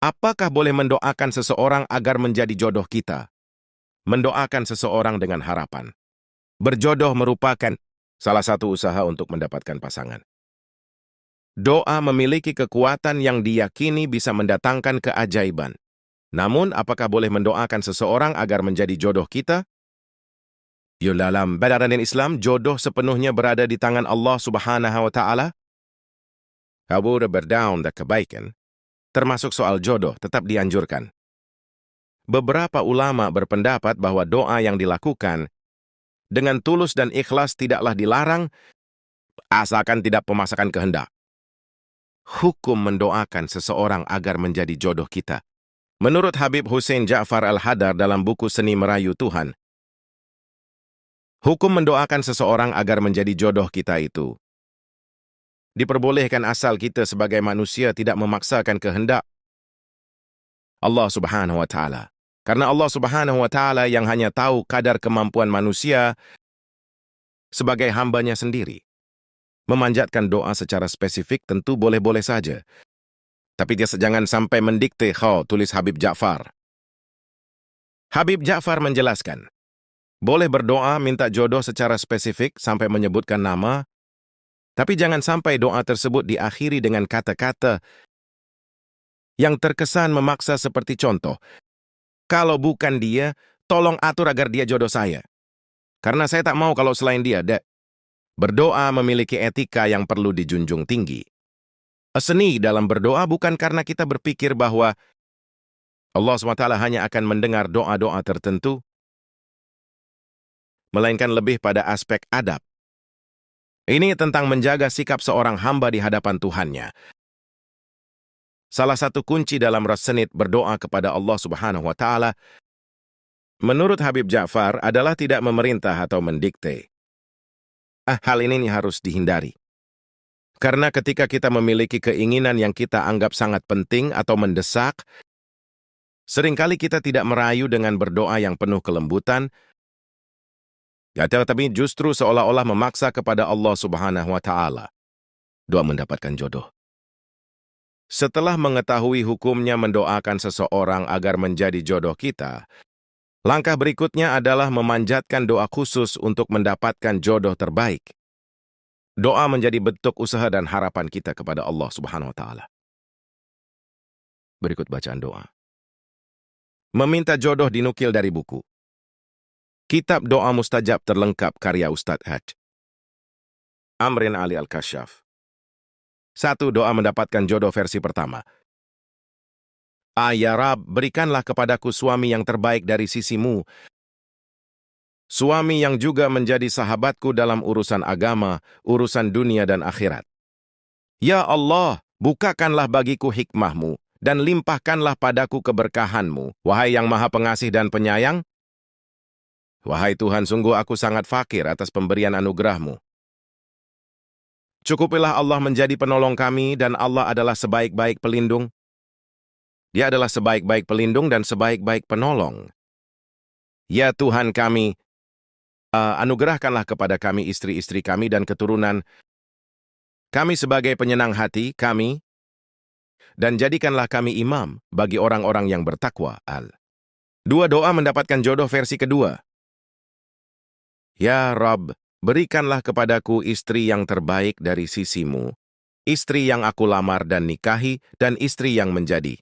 Apakah boleh mendoakan seseorang agar menjadi jodoh kita? Mendoakan seseorang dengan harapan. Berjodoh merupakan salah satu usaha untuk mendapatkan pasangan. Doa memiliki kekuatan yang diyakini bisa mendatangkan keajaiban. Namun, apakah boleh mendoakan seseorang agar menjadi jodoh kita? Dalam ajaran Islam, jodoh sepenuhnya berada di tangan Allah Subhanahu wa Ta'ala. Kabur berdaun dan kebaikan, termasuk soal jodoh, tetap dianjurkan. Beberapa ulama berpendapat bahwa doa yang dilakukan dengan tulus dan ikhlas tidaklah dilarang, asalkan tidak memaksakan kehendak. Hukum mendoakan seseorang agar menjadi jodoh kita. Menurut Habib Hussein Ja'far Al-Hadar dalam buku Seni Merayu Tuhan, hukum mendoakan seseorang agar menjadi jodoh kita itu diperbolehkan asal kita sebagai manusia tidak memaksakan kehendak Allah Subhanahu wa Ta'ala. Karena Allah Subhanahu wa Ta'ala yang hanya tahu kadar kemampuan manusia sebagai hambanya sendiri. Memanjatkan doa secara spesifik tentu boleh-boleh saja. Tapi dia jangan sampai mendikte tulis Habib Ja'far. Habib Ja'far menjelaskan, boleh berdoa minta jodoh secara spesifik sampai menyebutkan nama, tapi jangan sampai doa tersebut diakhiri dengan kata-kata yang terkesan memaksa seperti contoh, kalau bukan dia, tolong atur agar dia jodoh saya. Karena saya tak mau kalau selain dia, Berdoa memiliki etika yang perlu dijunjung tinggi. Seni dalam berdoa bukan karena kita berpikir bahwa Allah SWT hanya akan mendengar doa-doa tertentu, melainkan lebih pada aspek adab. Ini tentang menjaga sikap seorang hamba di hadapan Tuhannya. Salah satu kunci dalam rasenit berdoa kepada Allah Subhanahu wa Ta'ala, menurut Habib Ja'far, adalah tidak memerintah atau mendikte. Hal ini harus dihindari. Karena ketika kita memiliki keinginan yang kita anggap sangat penting atau mendesak, seringkali kita tidak merayu dengan berdoa yang penuh kelembutan, tetapi justru seolah-olah memaksa kepada Allah Subhanahu wa Ta'ala. Doa mendapatkan jodoh. Setelah mengetahui hukumnya mendoakan seseorang agar menjadi jodoh kita, langkah berikutnya adalah memanjatkan doa khusus untuk mendapatkan jodoh terbaik. Doa menjadi bentuk usaha dan harapan kita kepada Allah Subhanahu wa Ta'ala. Berikut bacaan doa. Meminta jodoh dinukil dari buku Kitab Doa Mustajab Terlengkap karya Ustadz Haj Amrin Ali Al-Kashaf. 1. Doa mendapatkan jodoh versi pertama. Ya Rab, berikanlah kepadaku suami yang terbaik dari sisimu, suami yang juga menjadi sahabatku dalam urusan agama, urusan dunia dan akhirat. Ya Allah, bukakanlah bagiku hikmahmu, dan limpahkanlah padaku keberkahanmu, wahai yang maha pengasih dan penyayang. Wahai Tuhan, sungguh aku sangat fakir atas pemberian anugerahmu. Cukupilah Allah menjadi penolong kami, dan Allah adalah sebaik-baik pelindung. Dia adalah sebaik-baik pelindung dan sebaik-baik penolong. Ya Tuhan kami, anugerahkanlah kepada kami istri-istri kami dan keturunan kami sebagai penyenang hati kami, dan jadikanlah kami imam bagi orang-orang yang bertakwa. 2. Doa mendapatkan jodoh versi kedua. Ya Rabb, berikanlah kepadaku istri yang terbaik dari sisimu, istri yang aku lamar dan nikahi, dan istri yang menjadi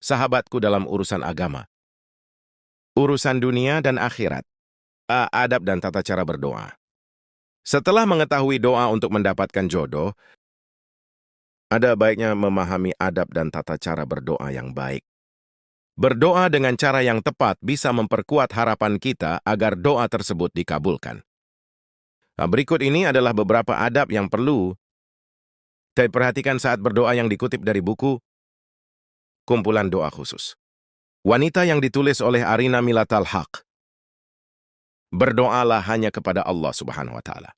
sahabatku dalam urusan agama, urusan dunia dan akhirat. Adab dan tata cara berdoa. Setelah mengetahui doa untuk mendapatkan jodoh, ada baiknya memahami adab dan tata cara berdoa yang baik. Berdoa dengan cara yang tepat bisa memperkuat harapan kita agar doa tersebut dikabulkan. Berikut ini adalah beberapa adab yang perlu diperhatikan saat berdoa yang dikutip dari buku Kumpulan Doa Khusus. Wanita yang ditulis oleh Arina Milatal Haq. Berdoalah hanya kepada Allah Subhanahu wa Ta'ala.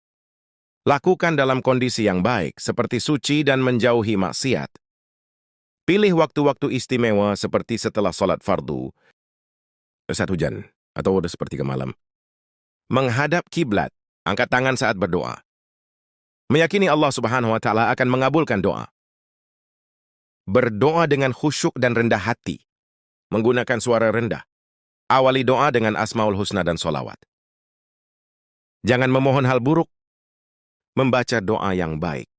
Lakukan dalam kondisi yang baik, seperti suci dan menjauhi maksiat. Pilih waktu-waktu istimewa seperti setelah sholat fardu, saat hujan, atau sepertiga malam. Menghadap kiblat, angkat tangan saat berdoa. Meyakini Allah Subhanahu wa Ta'ala akan mengabulkan doa. Berdoa dengan khusyuk dan rendah hati, menggunakan suara rendah. Awali doa dengan Asmaul Husna dan solawat. Jangan memohon hal buruk, membaca doa yang baik.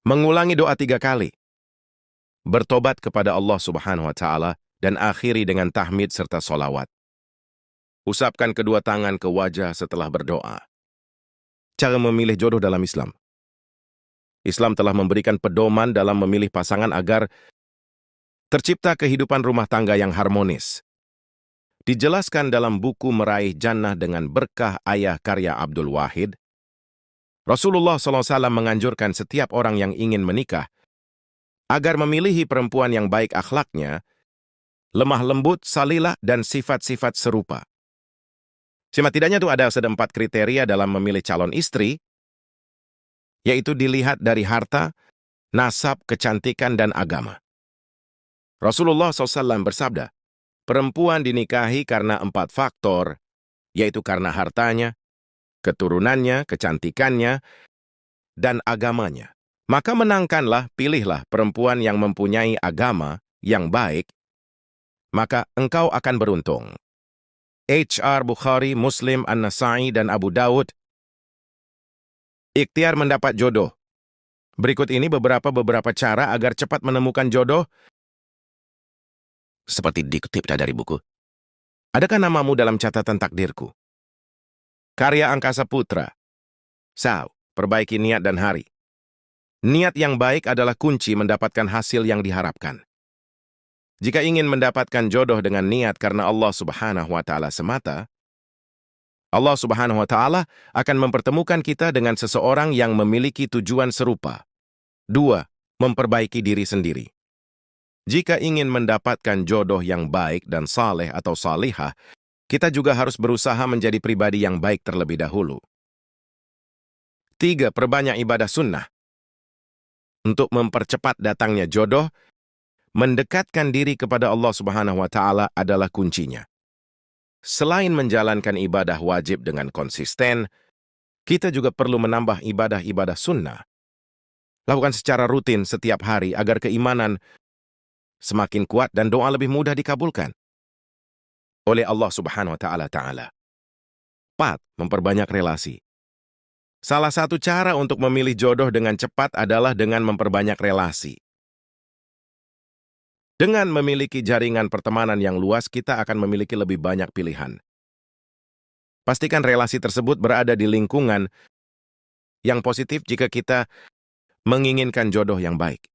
Mengulangi doa 3 kali. Bertobat kepada Allah Subhanahu wa Ta'ala dan akhiri dengan tahmid serta solawat. Usapkan kedua tangan ke wajah setelah berdoa. Cara memilih jodoh dalam Islam. Islam telah memberikan pedoman dalam memilih pasangan agar tercipta kehidupan rumah tangga yang harmonis. Dijelaskan dalam buku Meraih Jannah dengan Berkah Ayah karya Abdul Wahid, Rasulullah SAW menganjurkan setiap orang yang ingin menikah agar memilihi perempuan yang baik akhlaknya, lemah lembut, salilah, dan sifat-sifat serupa. Tidaknya itu ada 4 kriteria dalam memilih calon istri, yaitu dilihat dari harta, nasab, kecantikan, dan agama. Rasulullah SAW bersabda, perempuan dinikahi karena 4 faktor, yaitu karena hartanya, keturunannya, kecantikannya, dan agamanya. Maka menangkanlah, pilihlah perempuan yang mempunyai agama yang baik, maka engkau akan beruntung. H.R. Bukhari, Muslim, An-Nasai, dan Abu Dawud. Ikhtiar mendapat jodoh. Berikut ini beberapa cara agar cepat menemukan jodoh. Seperti dikutip dari buku. Adakah namamu dalam catatan takdirku? Karya Angkasa Putra. Sao, perbaiki niat dan hari. Niat yang baik adalah kunci mendapatkan hasil yang diharapkan. Jika ingin mendapatkan jodoh dengan niat karena Allah Subhanahu wa Ta'ala semata, Allah Subhanahu wa Ta'ala akan mempertemukan kita dengan seseorang yang memiliki tujuan serupa. 2. Memperbaiki diri sendiri. Jika ingin mendapatkan jodoh yang baik dan saleh atau salihah, kita juga harus berusaha menjadi pribadi yang baik terlebih dahulu. 3. Perbanyak ibadah sunnah. Untuk mempercepat datangnya jodoh, mendekatkan diri kepada Allah Subhanahu wa Ta'ala adalah kuncinya. Selain menjalankan ibadah wajib dengan konsisten, kita juga perlu menambah ibadah-ibadah sunnah. Lakukan secara rutin setiap hari agar keimanan semakin kuat dan doa lebih mudah dikabulkan oleh Allah Subhanahu wa Ta'ala. 4. Memperbanyak relasi. Salah satu cara untuk memilih jodoh dengan cepat adalah dengan memperbanyak relasi. Dengan memiliki jaringan pertemanan yang luas, kita akan memiliki lebih banyak pilihan. Pastikan relasi tersebut berada di lingkungan yang positif jika kita menginginkan jodoh yang baik.